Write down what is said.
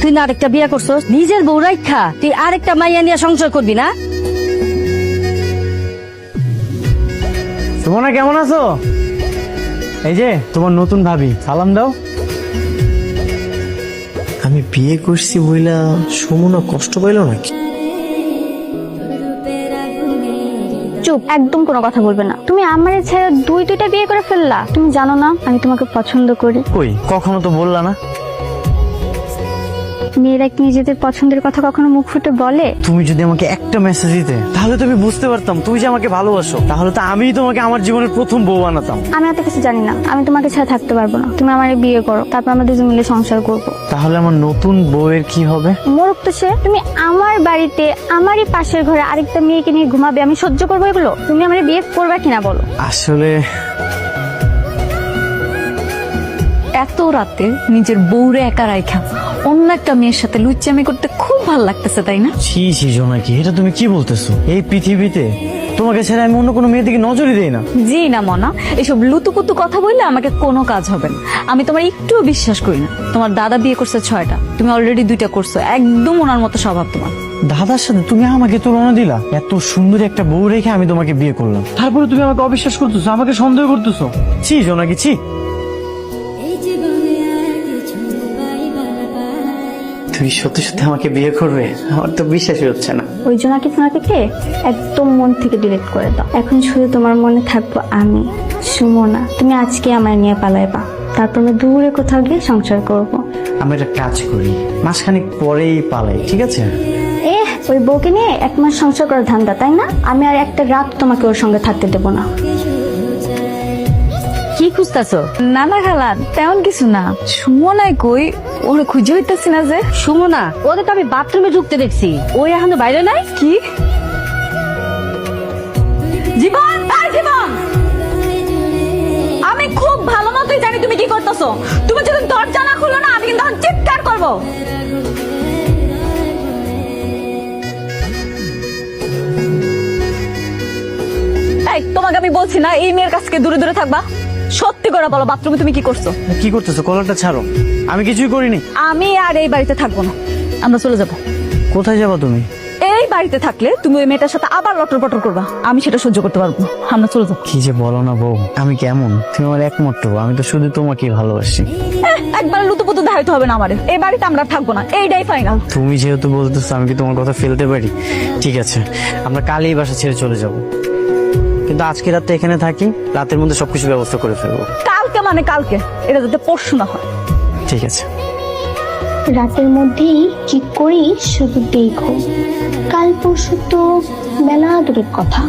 তুই না আরেকটা বিয়ে করছস, নিজের বউ রাইখা তুই আরেকটা মাইয়া নিয়ে সংসার করবি না? সুমনা কেমন আছো? এই যে তোমার নতুন ভাবি, সালাম দাও। আমি বিয়ে করছি বইলা সুমনা কষ্ট পাইল নাকি? চুপ, একদম কোনো কথা বলবে না। তুমি আমার ছেড়ে দুইটা বিয়ে করে ফেললা। তুমি জানো না আমি তোমাকে পছন্দ করি। কই, কখনো তো বললা না। মেয়েরা কি নিজেদের পছন্দের কথা কখনো মুখ ফুটে বলে? তুমি যদি আমাকে একটা মেসেজ দিতে তাহলে তো আমি বুঝতে পারতাম তুমি যে আমাকে ভালোবাসো। তাহলে তো আমিই তোমাকে আমার জীবনের প্রথম বউ বানাতাম। আমি এত কিছু জানি না, আমি তোমাকে ছাড়া থাকতে পারবো না। তুমি আমার বিয়ে করো, তারপর আমরা দুজন মিলে সংসার করবো। তাহলে আমার নতুন বউয়ের কি হবে? মোরক তো সে, তুমি আমার বাড়িতে আমারই পাশের ঘরে আরেকটা মেয়েকে নিয়ে ঘুমাবে, আমি সহ্য করবো এগুলো? তুমি আমার বিয়ে করবা কিনা বলো? আসলে এত রাতে নিজের বউরে একা রাইখা অন্য একটা মেয়ের সাথে লুচ্চামি করতে খুব ভালো লাগতেছে, তাই না? ছি ছি জোনাকি, এটা তুমি কি বলতেছো? এই পৃথিবীতে তোমাকে ছেড়ে আমি অন্য কোনো মেয়ের দিকে নজরই দেই না। জি না মনা, এসব লুতুপুতু কথা বললে আমাকে কোনো কাজ হবে না। আমি তোমার একটুও বিশ্বাস করি না। তোমার দাদা বিয়ে করছে 6টা, তুমি অলরেডি 2টা করছো। একদম ওনার মতো স্বভাব তোমার। দাদার সাথে তুমি আমাকে তুলনা দিলা? এত সুন্দর একটা বউ রেখে আমি তোমাকে বিয়ে করলাম, তারপরে তুমি আমাকে অবিশ্বাস করতেছো, আমাকে সন্দেহ করতেছো। ছি জোনাকি, ছি। তুমি সত্যি সত্যি আমাকে বিয়ে করবে? আমার তো বিশ্বাসই হচ্ছে না। ওই জোনাকি ফোনাকে একদম মন থেকে ডিলিট করে দাও। এখন শুধু তোমার মনে থাকবো আমি, সুমনা। তুমি আজকে আমার নিয়ে পালাইবা, তারপর আমরা দূরে কোথাও গিয়ে সংসার করব। আমি একটা কাজ করি, মাসখানেক পরেই পালাই, ঠিক আছে? ওই বউকে নিয়ে 1 মাস সংসার করার ধান্দা, তাই না? আমি আর একটা রাত তোমাকে ওর সঙ্গে থাকতে দেবো না। কি খুঁজতেছো? না না খালা, তেমন কিছু না। সুমনায় কই, ওরে খুঁজে হইতেছি না যে। সুমনা, ওদের তো আমি বাথরুমে ঢুকতে দেখছি, ওই এখনো বাইরে নাই। কি? জীবন, এই জীবন, আমি খুব ভালো মতোই জানি তুমি কি করতেছো। তুমি যদি দরজা না খুলো না, আমি কিন্তু এখন চিৎকার করবো। এই, তোমাকে আমি বলছি না এই মেয়ের কাছ থেকে দূরে দূরে থাকবা। সত্যি করে বলো, বাথরুমে তুমি কি করছো? কি করতেছো? কলারটা ছাড়ো। আমি কিছুই করিনি। আমি আর এই বাড়িতে থাকবো না, আমরা চলে যাব। কোথায় যাবা তুমি? এই বাড়িতে থাকলে তুমি ওই মেয়েটার সাথে আবার লটর পটর করবা, আমি সেটা সহ্য করতে পারবো না। আমরা চলে যাবো। কি যে বলো না বউ, আমি কেমন? তুমি আমার একমাত্র বউ, আমি তো শুধু তোমাকেই ভালোবাসি। একবার লুতুপুতু দেখাইতে হবে না আমারে। এই বাড়িতে আমরা থাকবো না, এইটাই ফাইনাল। তুমি যেহেতু বলতেছো, আমি কি তোমার কথা ফেলতে পারি? ঠিক আছে, আমরা কালই বাসা ছেড়ে চলে যাব, কিন্তু আজকে রাতে এখানে থাকি, রাতের মধ্যে সবকিছু ব্যবস্থা করে ফেলবো। কালকে মানে কালকে, এটা যাতে পরশু না হয়। ঠিক আছে। রাতের মধ্যেই কি করি শুধু দেখো, কাল পরশু তো বেলা দূরের কথা।